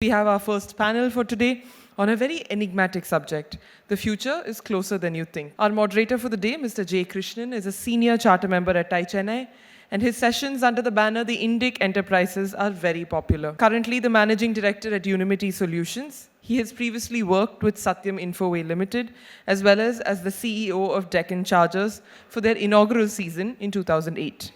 we have our first panel for today on a very enigmatic subject. The future is closer than you think. Our moderator for the day, Mr. J.Krishnan, is a senior charter member at TiE CHENNAI, and his sessions under the banner The Indic Enterprises are very popular. Currently the managing director at UniMity Solutions, he has previously worked with Satyam Infoway Limited as well as the CEO of Deccan Chargers for their inaugural season in 2008.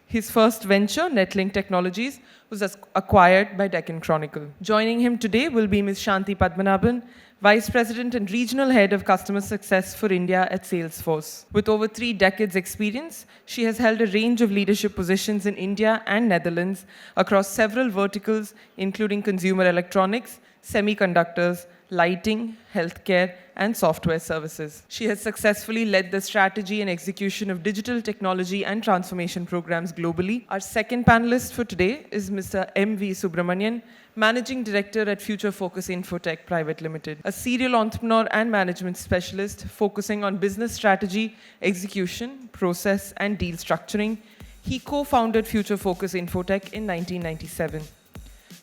His first venture, Netlink Technologies, was acquired by Deccan Chronicle. Joining him today will be Ms. Shanthi Padmanabhan, Vice President and Regional Head of Customer Success for India at Salesforce. With over 3 decades experience, she has held a range of leadership positions in India and Netherlands across several verticals, including consumer electronics, semiconductors, lighting, healthcare, and software services. She has successfully led the strategy and execution of digital technology and transformation programs globally. Our second panelist for today is Mr. M.V.Subramanian, Managing Director at Future Focus Infotech Private Limited, a serial entrepreneur and management specialist focusing on business strategy, execution, process, and deal structuring. He co-founded Future Focus Infotech in 1997.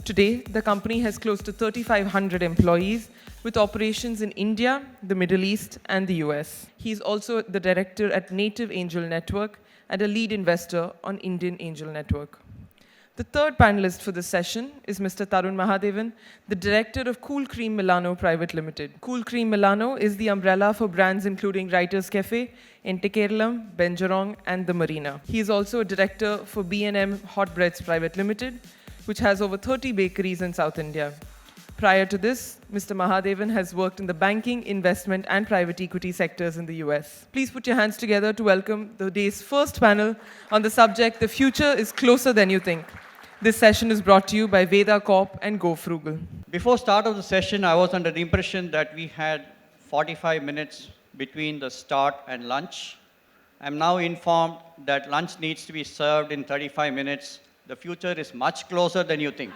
Today, the company has close to 3,500 employees with operations in India, the Middle East, and the US. He is also the director at Native Angel Network and a lead investor on Indian Angel Network. The third panelist for this session is Mr. Tarun Mahadevan, the director of Cool Cream Milano Private Limited. Cool Cream Milano is the umbrella for brands including Writers Cafe, Entekeralam, Benjarong, and The Marina. He is also a director for B&M Hot Breads Private Limited, which has over 30 bakeries in South India. Prior to this, Mr. Mahadevan has worked in the banking, investment, and private equity sectors in the US. Please put your hands together to welcome the day's first panel on the subject, The Future is Closer Than You Think. This session is brought to you by Veda Corp and Go Frugal. Before start of the session, I was under the impression that we had 45 minutes between the start and lunch. I'm now informed that lunch needs to be served in 35 minutes. The future is much closer than you think.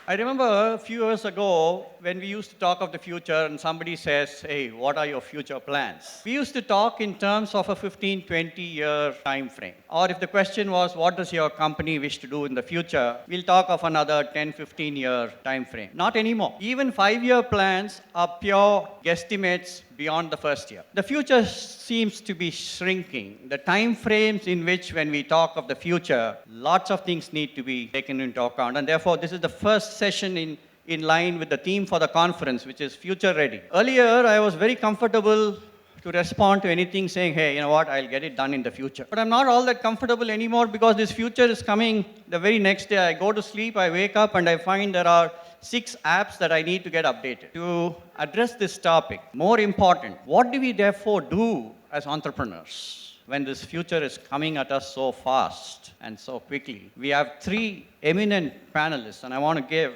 I remember a few years ago when we used to talk of the future and somebody says, hey, what are your future plans? We used to talk in terms of a 15, 20-year time frame. Or if the question was, what does your company wish to do in the future? We'll talk of another 10, 15-year time frame. Not anymore. Even 5-year plans are pure guesstimates beyond the first year. The future seems to be shrinking. The time frames in which when we talk of the future, lots of things need to be taken into account. And therefore, this is the first session in line with the theme for the conference, which is FutureReady. Earlier, I was very comfortable to respond to anything saying, hey, you know what, I'll get it done in the future. But I'm not all that comfortable anymore because this future is coming the very next day. I go to sleep, I wake up, and I find there are 6 apps that I need to get updated. To address this topic, more important, what do we therefore do as entrepreneurs when this future is coming at us so fast and so quickly? We have 3 eminent panelists, and I want to give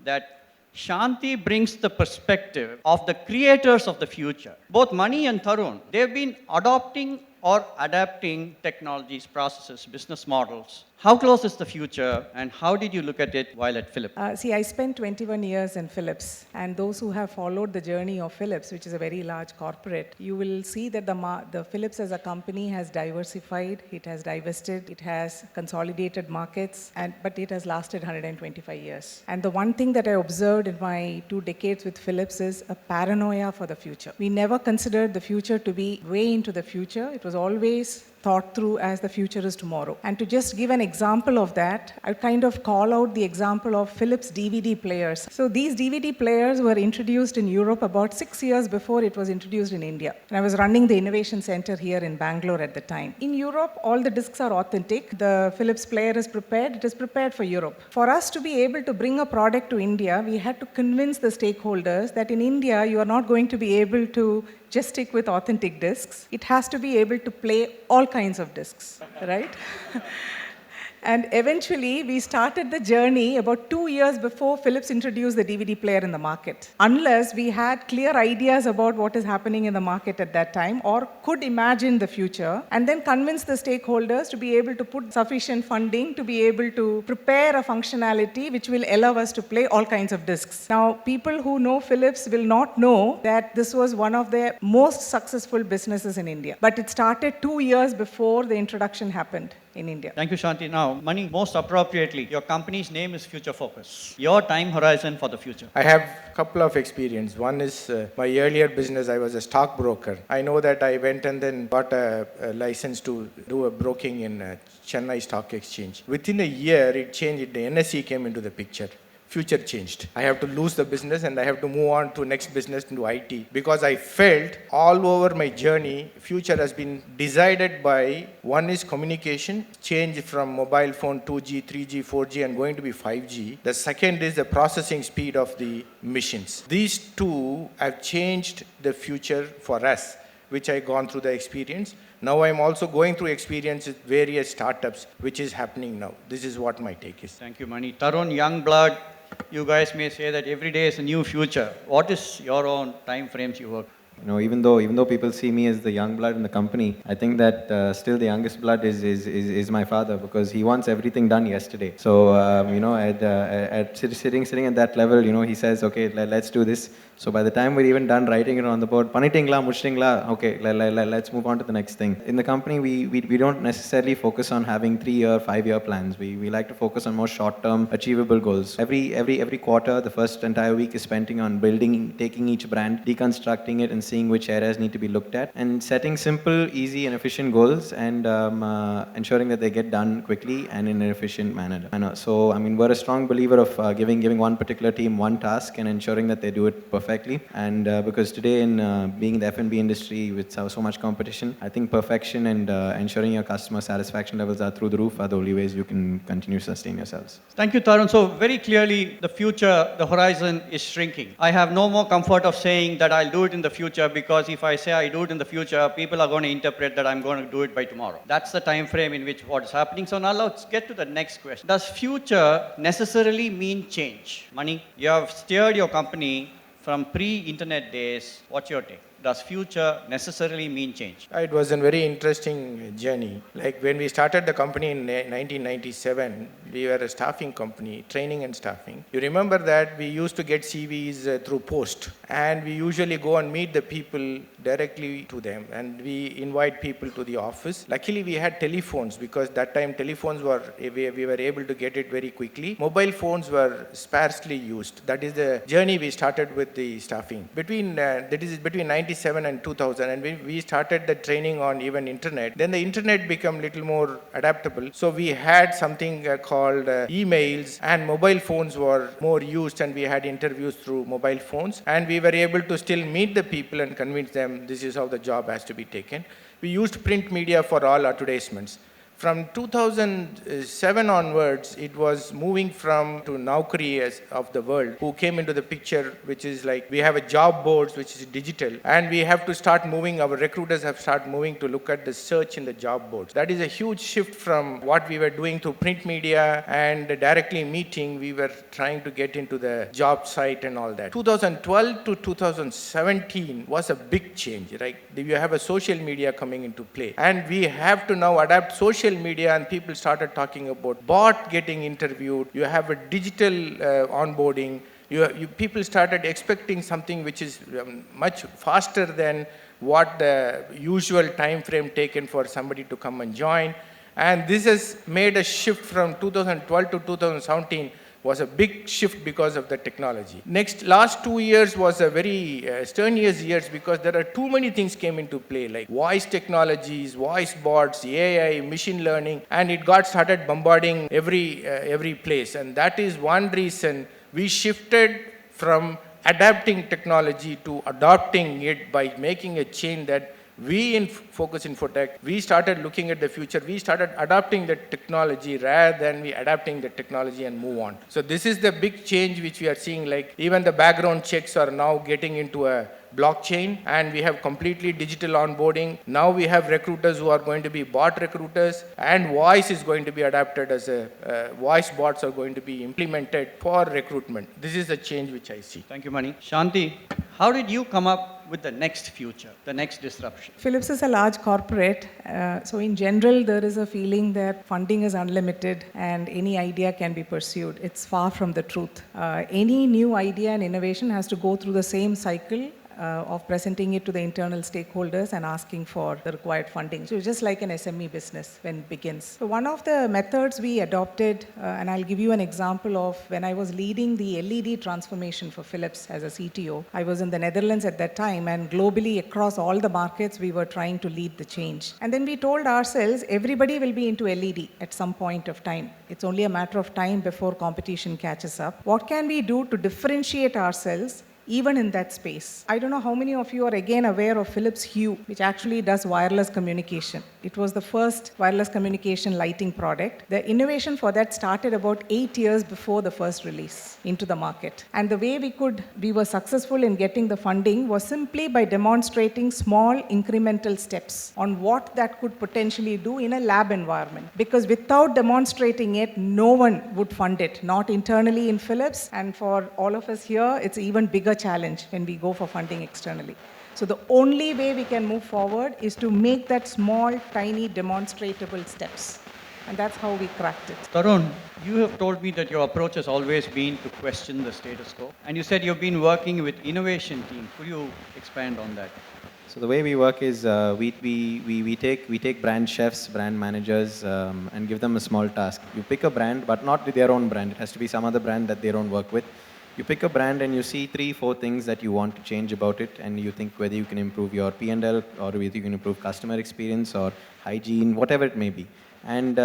that Shanthi brings the perspective of the creators of the future. Both Mani and Tarun, they've been adopting or adapting technologies, processes, business models. How close is the future, and how did you look at it while at Philips? I spent 21 years in Philips, and those who have followed the journey of Philips, which is a very large corporate, you will see that the Philips as a company has diversified, it has divested, it has consolidated markets, but it has lasted 125 years. And the one thing that I observed in my 2 decades with Philips is a paranoia for the future. We never considered the future to be way into the future. It was always thought through as the future is tomorrow. And to just give an example of that, I kind of call out the example of Philips DVD players. So these DVD players were introduced in Europe about 6 years before it was introduced in India. And I was running the innovation center here in Bangalore at the time. In Europe, all the discs are authentic. The Philips player is prepared. It is prepared for Europe. For us to be able to bring a product to India, we had to convince the stakeholders that in India, you are not going to be able to just stick with authentic discs. It has to be able to play all kinds of discs, right? And eventually, we started the journey about 2 years before Philips introduced the DVD player in the market. Unless we had clear ideas about what is happening in the market at that time, or could imagine the future, and then convince the stakeholders to be able to put sufficient funding to be able to prepare a functionality which will allow us to play all kinds of discs. Now, people who know Philips will not know that this was one of their most successful businesses in India. But it started 2 years before the introduction happened. in India. Thank you, Shanthi. Now, Mani, most appropriately, your company's name is Future Focus. Your time horizon for the future. I have a couple of experience. One is my earlier business, I was a stockbroker. I know that I went and then got a license to do a broking in Chennai Stock Exchange. Within a year, it changed. The NSE came into the picture. Future changed. I have to lose the business and I have to move on to next business into IT because I felt all over my journey, future has been decided by one is communication, change from mobile phone 2G, 3G, 4G and going to be 5G. The second is the processing speed of the machines. These two have changed the future for us, which I gone through the experience. Now I'm also going through experience with various startups, which is happening now. This is what my take is. Thank you, Mani. Tarun, young blood, you guys may say that every day is a new future. What is your own time frames you work? Even though people see me as the young blood in the company, I think that still the youngest blood is my father because he wants everything done yesterday. So sitting at that level, he says, okay, let's do this. So by the time we're even done writing it on the board, panitingla, mushtingla, okay, let's move on to the next thing. In the company, we don't necessarily focus on having 3-year, 5-year plans. We like to focus on more short-term, achievable goals. Every quarter, the first entire week is spent on taking each brand, deconstructing it, and seeing which areas need to be looked at, and setting simple, easy, and efficient goals, and ensuring that they get done quickly and in an efficient manner. So, we're a strong believer of giving one particular team one task and ensuring that they do it perfectly. And because today, in being the F&B industry with so much competition, I think perfection and ensuring your customer satisfaction levels are through the roof are the only ways you can continue to sustain yourselves. Thank you, Tarun. So very clearly, the future, the horizon is shrinking. I have no more comfort of saying that I'll do it in the future because if I say I do it in the future, people are going to interpret that I'm going to do it by tomorrow. That's the time frame in which what is happening. So now let's get to the next question. Does future necessarily mean change? Mani, you have steered your company from pre-internet days. What's your take? Does future necessarily mean change? It was a very interesting journey. Like when we started the company in 1997, we were a staffing company, training and staffing. You remember that we used to get CVs through post, and we usually go and meet the people directly to them, and we invite people to the office. Luckily, we had telephones because that time telephones we were able to get it very quickly. Mobile phones were sparsely used. That is the journey we started with the staffing. Between 97 and 2000, and we started the training on even internet. Then the internet became little more adaptable. So we had something called emails, and mobile phones were more used, and we had interviews through mobile phones, and we were able to still meet the people and convince them this is how the job has to be taken. We used print media for all advertisements. From 2007 onwards, it was moving from to Naukri of the world, who came into the picture, which is like we have a job boards, which is digital, and we have to start moving, our recruiters have started moving to look at the search in the job boards. That is a huge shift from what we were doing through print media and directly meeting. We were trying to get into the job site and all that. 2012 to 2017 was a big change, right? You have a social media coming into play, and we have to now adapt social media, and people started talking about bot getting interviewed. You have a digital onboarding. People started expecting something which is much faster than what the usual time frame taken for somebody to come and join. And this has made a shift from 2012 to 2017 was a big shift because of the technology. Last 2 years was a very strenuous years because there are too many things came into play, like voice technologies, voice bots, AI, machine learning, and it got started bombarding every place. And that is one reason we shifted from adapting technology to adopting it by making a change that we in Focus Infotech, we started looking at the future. We started adopting the technology rather than we adapting the technology and move on. So this is the big change which we are seeing, like even the background checks are now getting into a blockchain, and we have completely digital onboarding. Now we have recruiters who are going to be bot recruiters, and voice is going to be adapted as voice bots are going to be implemented for recruitment. This is the change which I see. Thank you, Mani. Shanthi, how did you come up with the next future, the next disruption? Philips is a large corporate, so in general there is a feeling that funding is unlimited and any idea can be pursued. It's far from the truth. Any new idea and innovation has to go through the same cycle of presenting it to the internal stakeholders and asking for the required funding. So just like an SME business when it begins. So one of the methods we adopted, and I'll give you an example of when I was leading the LED transformation for Philips as a CTO. I was in the Netherlands at that time, and globally across all the markets, we were trying to lead the change. And then we told ourselves, everybody will be into LED at some point of time. It's only a matter of time before competition catches up. What can we do to differentiate ourselves even in that space? I don't know how many of you are again aware of Philips Hue, which actually does wireless communication. It was the first wireless communication lighting product. The innovation for that started about 8 years before the first release into the market. And the way we were successful in getting the funding was simply by demonstrating small incremental steps on what that could potentially do in a lab environment. Because without demonstrating it, no one would fund it, not internally in Philips. And for all of us here, it's even bigger challenge when we go for funding externally. So the only way we can move forward is to make that small, tiny, demonstrable steps. And that's how we cracked it. Tarun, you have told me that your approach has always been to question the status quo. And you said you've been working with innovation team. Could you expand on that? So the way we work is we take brand chefs, brand managers, and give them a small task. You pick a brand, but not their own brand. It has to be some other brand that they don't work with. You pick a brand and you see 3-4 things that you want to change about it, and you think whether you can improve your P&L or whether you can improve customer experience or hygiene, whatever it may be. And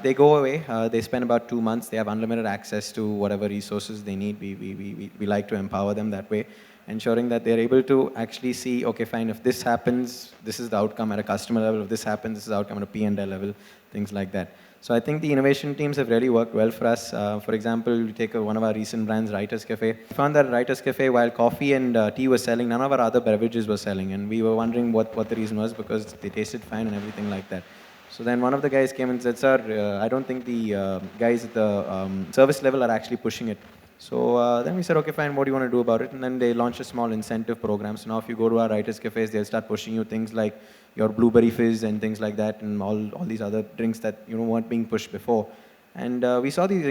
they go away. They spend about 2 months. They have unlimited access to whatever resources they need. We like to empower them that way, ensuring that they're able to actually see, okay, fine, if this happens, this is the outcome at a customer level. If this happens, this is the outcome at a P&L level, things like that. So I think the innovation teams have really worked well for us. For example, we take one of our recent brands, Writers Cafe. We found that Writers Cafe, while coffee and tea were selling, none of our other beverages were selling. And we were wondering what the reason was, because they tasted fine and everything like that. So then one of the guys came and said, sir, I don't think the guys at the service level are actually pushing it. So then we said, okay, fine, what do you want to do about it? And then they launched a small incentive program. So now if you go to our Writers Cafes, they'll start pushing you things like your blueberry fizz and things like that, and all these other drinks that weren't being pushed before. And we saw these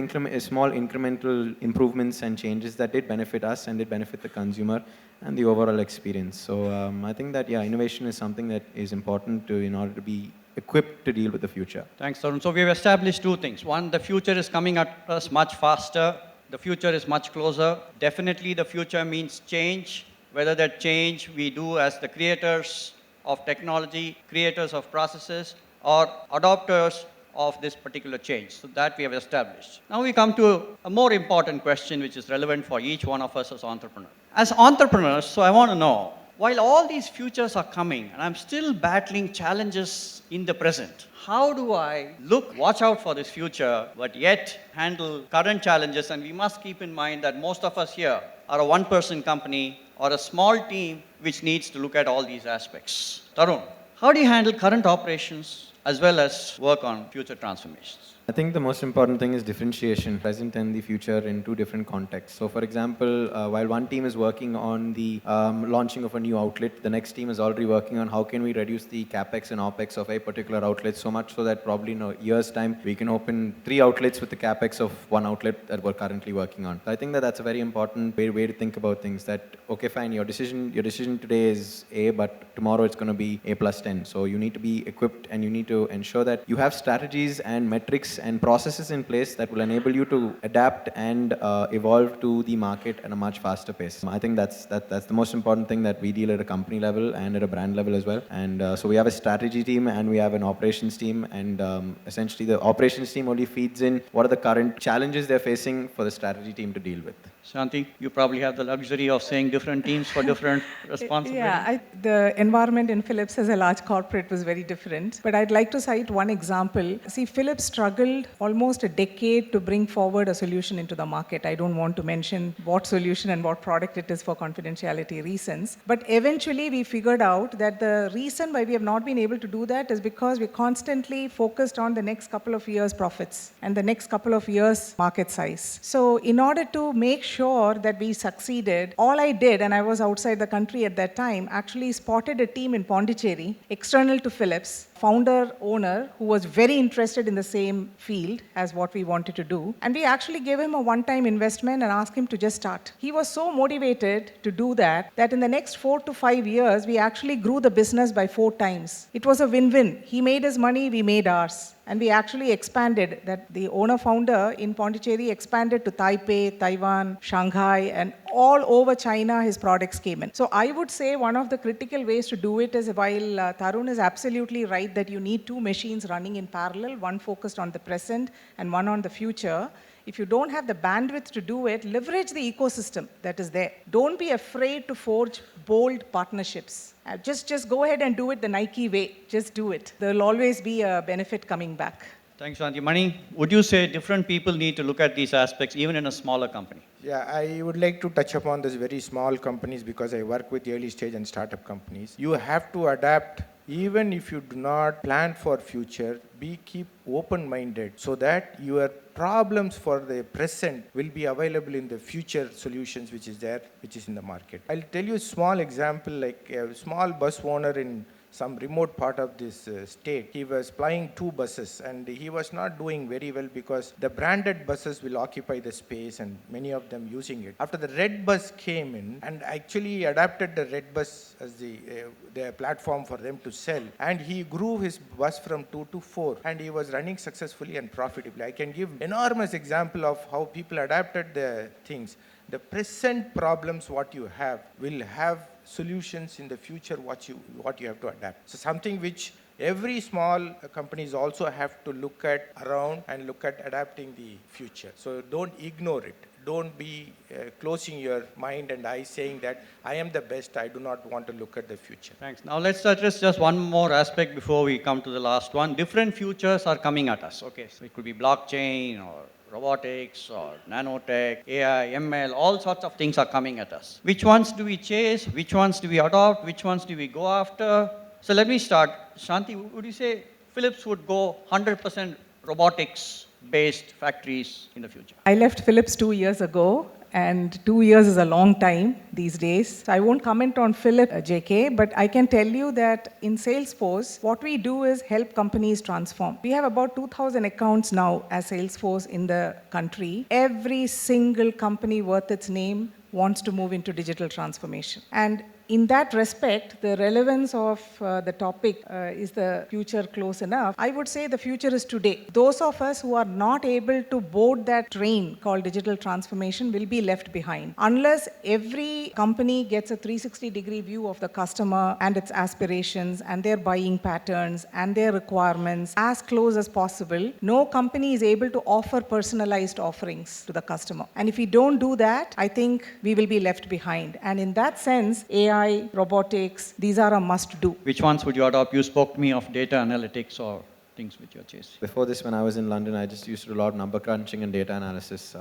small incremental improvements and changes that did benefit us and did benefit the consumer and the overall experience. So I think that, yeah, innovation is something that is important in order to be equipped to deal with the future. Thanks, Tarun. So we've established 2 things. One, the future is coming at us much faster. The future is much closer. Definitely the future means change. Whether that change we do as the creators of technology, creators of processes, or adopters of this particular change. So that we have established. Now we come to a more important question which is relevant for each one of us as entrepreneurs. As entrepreneurs, so I want to know, while all these futures are coming and I'm still battling challenges in the present, how do I watch out for this future, but yet handle current challenges? And we must keep in mind that most of us here are a one-person company or a small team which needs to look at all these aspects. Tarun, how do you handle current operations as well as work on future transformations? I think the most important thing is differentiation, present and the future in 2 different contexts. So for example, while one team is working on the launching of a new outlet, the next team is already working on how can we reduce the capex and opex of a particular outlet, so much so that probably in a year's time, we can open 3 outlets with the capex of 1 outlet that we're currently working on. So I think that that's a very important way to think about things, that, okay, fine, your decision today is A, but tomorrow it's going to be A plus 10. So you need to be equipped and you need to ensure that you have strategies and metrics and processes in place that will enable you to adapt and evolve to the market at a much faster pace. I think that's the most important thing that we deal at a company level and at a brand level as well. And so we have a strategy team and we have an operations team, and essentially the operations team only feeds in what are the current challenges they're facing for the strategy team to deal with. Shanthi, you probably have the luxury of saying different teams for different responsibilities. Yeah, the environment in Philips as a large corporate was very different. But I'd like to cite one example. See, Philips struggled almost a decade to bring forward a solution into the market. I don't want to mention what solution and what product it is for confidentiality reasons. But eventually we figured out that the reason why we have not been able to do that is because we constantly focused on the next couple of years' profits and the next couple of years' market size. So in order to make sure that we succeeded, all I did, and I was outside the country at that time, actually spotted a team in Pondicherry, external to Philips, founder, owner, who was very interested in the same field as what we wanted to do. And we actually gave him a one-time investment and asked him to just start. He was so motivated to do that in the next 4 to 5 years, we actually grew the business by 4 times. It was a win-win. He made his money, we made ours. And we actually expanded, that the owner-founder in Pondicherry expanded to Taipei, Taiwan, Shanghai, and all over China, his products came in. So I would say one of the critical ways to do it is, while Tarun is absolutely right that you need 2 machines running in parallel, one focused on the present and one on the future. If you don't have the bandwidth to do it, leverage the ecosystem that is there. Don't be afraid to forge bold partnerships. Just go ahead and do it the Nike way. Just do it. There will always be a benefit coming back. Thanks, Shanthi. Mani, would you say different people need to look at these aspects even in a smaller company? Yeah, I would like to touch upon this very small companies because I work with early stage and startup companies. You have to adapt. Even if you do not plan for future, keep open-minded so that your problems for the present will be available in the future solutions which is in the market. I'll tell you a small example, like a small bus owner in some remote part of this state. He was flying 2 buses and he was not doing very well because the branded buses will occupy the space and many of them using it. After the red bus came in and actually adapted the red bus as the platform for them to sell, and he grew his bus from 2 to 4 and he was running successfully and profitably. I can give enormous example of how people adapted the things. The present problems what you have will have solutions in the future what you have to adapt. So something which every small companies also have to look at around and look at adapting the future. So don't ignore it. Don't be closing your mind and eyes saying that I am the best, I do not want to look at the future. Thanks. Now let's address just one more aspect before we come to the last one. Different futures are coming at us. Okay, so it could be blockchain or robotics or nanotech, AI, ML, all sorts of things are coming at us. Which ones do we chase? Which ones do we adopt? Which ones do we go after? So let me start. Shanthi, would you say Philips would go 100% robotics-based factories in the future? I left Philips 2 years ago, and 2 years is a long time these days. So I won't comment on Philips, JK, but I can tell you that in Salesforce, what we do is help companies transform. We have about 2,000 accounts now as Salesforce in the country. Every single company worth its name wants to move into digital transformation. And in that respect, the relevance of the topic, is the future close enough? I would say the future is today. Those of us who are not able to board that train called digital transformation will be left behind. Unless every company gets a 360-degree view of the customer and its aspirations and their buying patterns and their requirements as close as possible, no company is able to offer personalized offerings to the customer. And if we don't do that, I think we will be left behind. And in that sense, AI, robotics, these are a must-do. Which ones would you adopt? You spoke to me of data analytics or things which you're chasing. Before this, when I was in London, I just used to do a lot of number crunching and data analysis,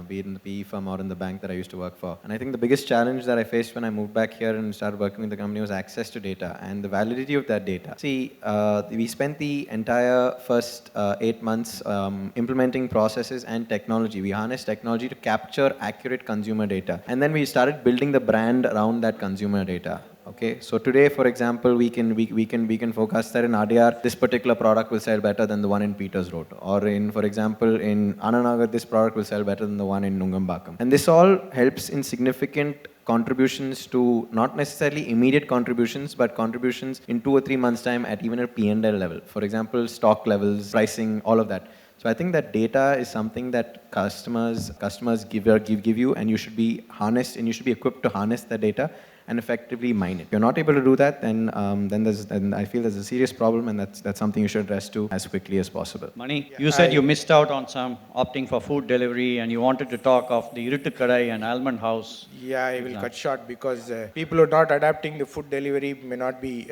be it in the PE firm or in the bank that I used to work for. And I think the biggest challenge that I faced when I moved back here and started working with the company was access to data and the validity of that data. See, we spent the entire first 8 months implementing processes and technology. We harnessed technology to capture accurate consumer data. And then we started building the brand around that consumer data. Okay, so today, for example, we can forecast that in RDR, this particular product will sell better than the one in Peters Road, or for example, in Ananagar, this product will sell better than the one in Nungambakam. And this all helps in significant contributions to not necessarily immediate contributions, but contributions in 2 or 3 months' time at even a P&L level. For example, stock levels, pricing, all of that. So I think that data is something that customers give you, and you should be harnessed, and you should be equipped to harness that data and effectively mine it. If you're not able to do that, then I feel there's a serious problem, and that's something you should address to as quickly as possible. Mani, you said you missed out on some opting for food delivery, and you wanted to talk of the Iruttu Kadai and Almond House. Yeah, I will cut short because people who are not adapting the food delivery may not be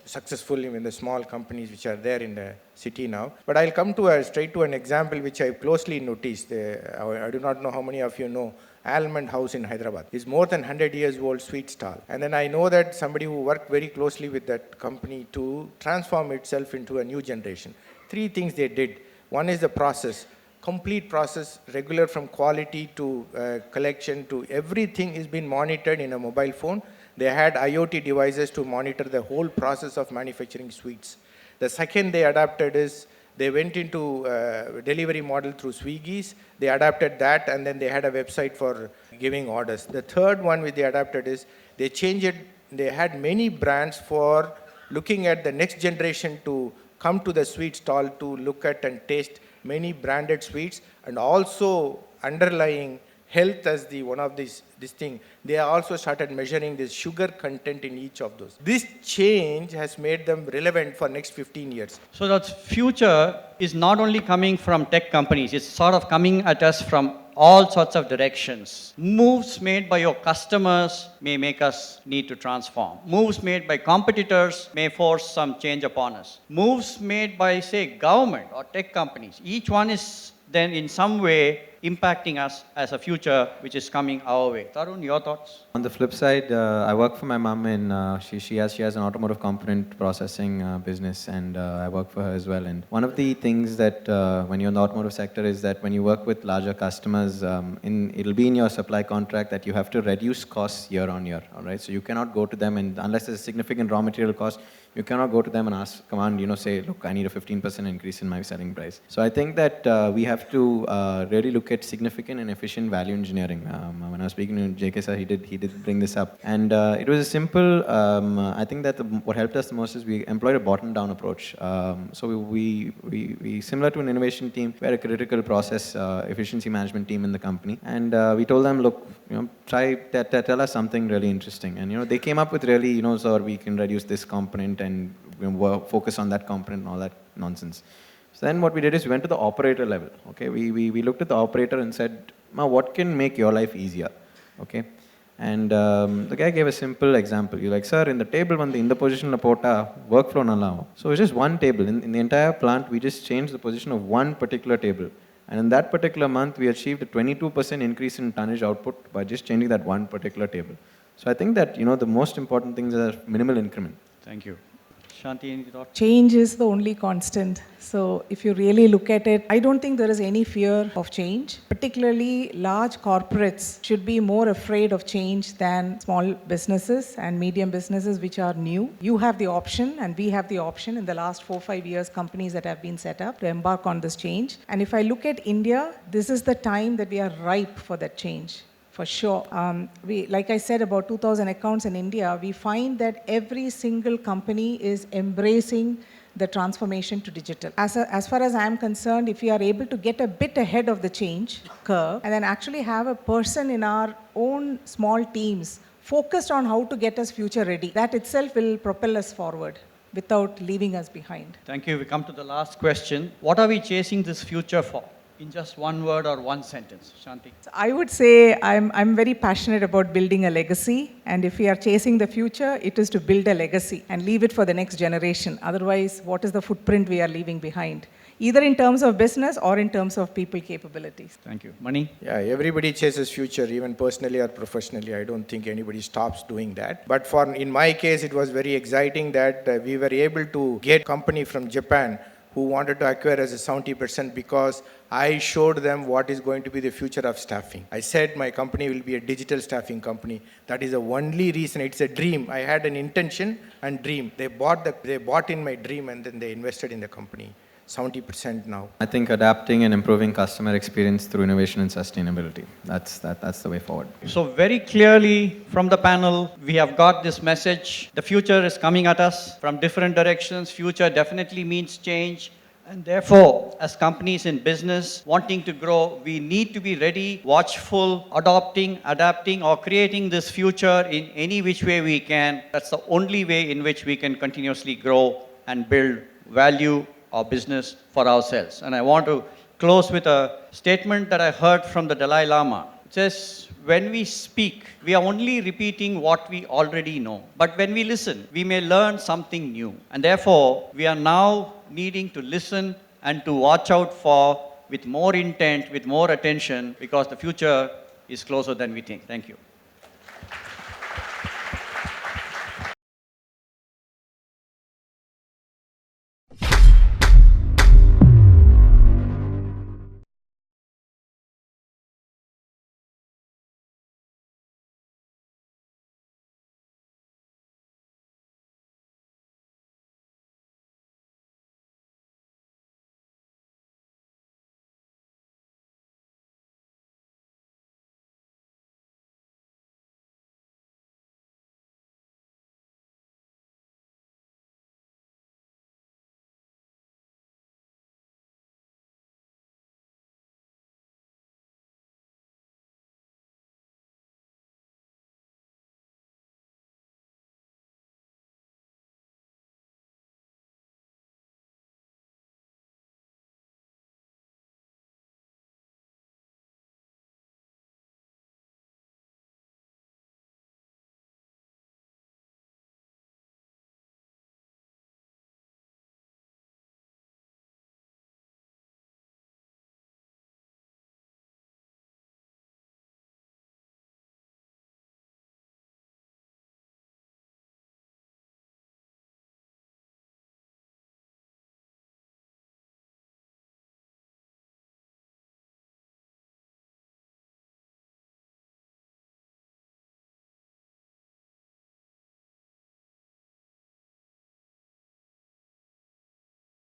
successful in the small companies which are there in the city now. But I'll come to straight to an example which I closely noticed. I do not know how many of you know Almond House in Hyderabad. It's more than 100 years old sweet stall. And then I know that somebody who worked very closely with that company to transform itself into a new generation. 3 things they did. One is the process. complete process, regular from quality to collection to everything is being monitored in a mobile phone. They had IoT devices to monitor the whole process of manufacturing sweets. The second they adapted is they went into delivery model through Swiggy's. They adapted that, and then they had a website for giving orders. The third one which they adapted is they changed it. They had many brands for looking at the next generation to come to the sweet stall to look at and taste many branded sweets, and also underlying health as the one of this thing. They also started measuring the sugar content in each of those. This change has made them relevant for next 15 years. So that future is not only coming from tech companies, it's sort of coming at us from all sorts of directions. Moves made by your customers may make us need to transform. Moves made by competitors may force some change upon us. Moves made by, say, government or tech companies, each one is then in some way impacting us as a future which is coming our way. Tarun, your thoughts? On the flip side, I work for my mom in she has an automotive component processing business, and I work for her as well. And one of the things that when you're in the automotive sector is that when you work with larger customers, it'll be in your supply contract that you have to reduce costs year on year. All right, so you cannot go to them, and unless there's a significant raw material cost, you cannot go to them and say, look, I need a 15% increase in my selling price. So I think that we have to really look at significant and efficient value engineering. When I was speaking to J.K. sir, he did bring this up. And it was a simple, I think that what helped us the most is we employed a bottom-down approach. So we similar to an innovation team, we had a critical process efficiency management team in the company. And we told them, look, tell us something really interesting. And they came up with really, sir, we can reduce this component and focus on that component and all that nonsense. So then what we did is we went to the operator level. Okay, we looked at the operator and said, Ma, what can make your life easier? Okay, and the guy gave a simple example. You're like, sir, in the table in the position of pota workflow nalla. So it's just one table in the entire plant. We just changed the position of one particular table, and in that particular month we achieved a 22% increase in tonnage output by just changing that one particular table. So I think that the most important things are minimal increment. Thank you. Shanthi, any thoughts? Change is the only constant. So if you really look at it, I don't think there is any fear of change. Particularly large corporates should be more afraid of change than small businesses and medium businesses which are new. You have the option, and we have the option in the last 4-5 years, companies that have been set up to embark on this change. And if I look at India, this is the time that we are ripe for that change. For sure. Like I said, about 2,000 accounts in India, we find that every single company is embracing the transformation to digital. As far as I am concerned, if we are able to get a bit ahead of the change curve and then actually have a person in our own small teams focused on how to get us future ready, that itself will propel us forward without leaving us behind. Thank you. We come to the last question. What are we chasing this future for? In just one word or one sentence, Shanthi. So I would say I'm very passionate about building a legacy, and if we are chasing the future, it is to build a legacy and leave it for the next generation. Otherwise, what is the footprint we are leaving behind? Either in terms of business or in terms of people capabilities. Thank you. Mani? Yeah, everybody chases future, even personally or professionally. I don't think anybody stops doing that. But in my case, it was very exciting that we were able to get company from Japan who wanted to acquire us a 70% because I showed them what is going to be the future of staffing. I said my company will be a digital staffing company. That is the only reason. It's a dream. I had an intention and dream. They bought in my dream, and then they invested in the company. 70% now. I think adapting and improving customer experience through innovation and sustainability. That's the way forward. So very clearly from the panel, we have got this message. The future is coming at us from different directions. Future definitely means change. And therefore, as companies in business wanting to grow, we need to be ready, watchful, adapting, or creating this future in any which way we can. That's the only way in which we can continuously grow and build value or business for ourselves. And I want to close with a statement that I heard from the Dalai Lama. It says, when we speak, we are only repeating what we already know. But when we listen, we may learn something new. And therefore, we are now needing to listen and to watch out for with more intent, with more attention, because the future is closer than we think. Thank you.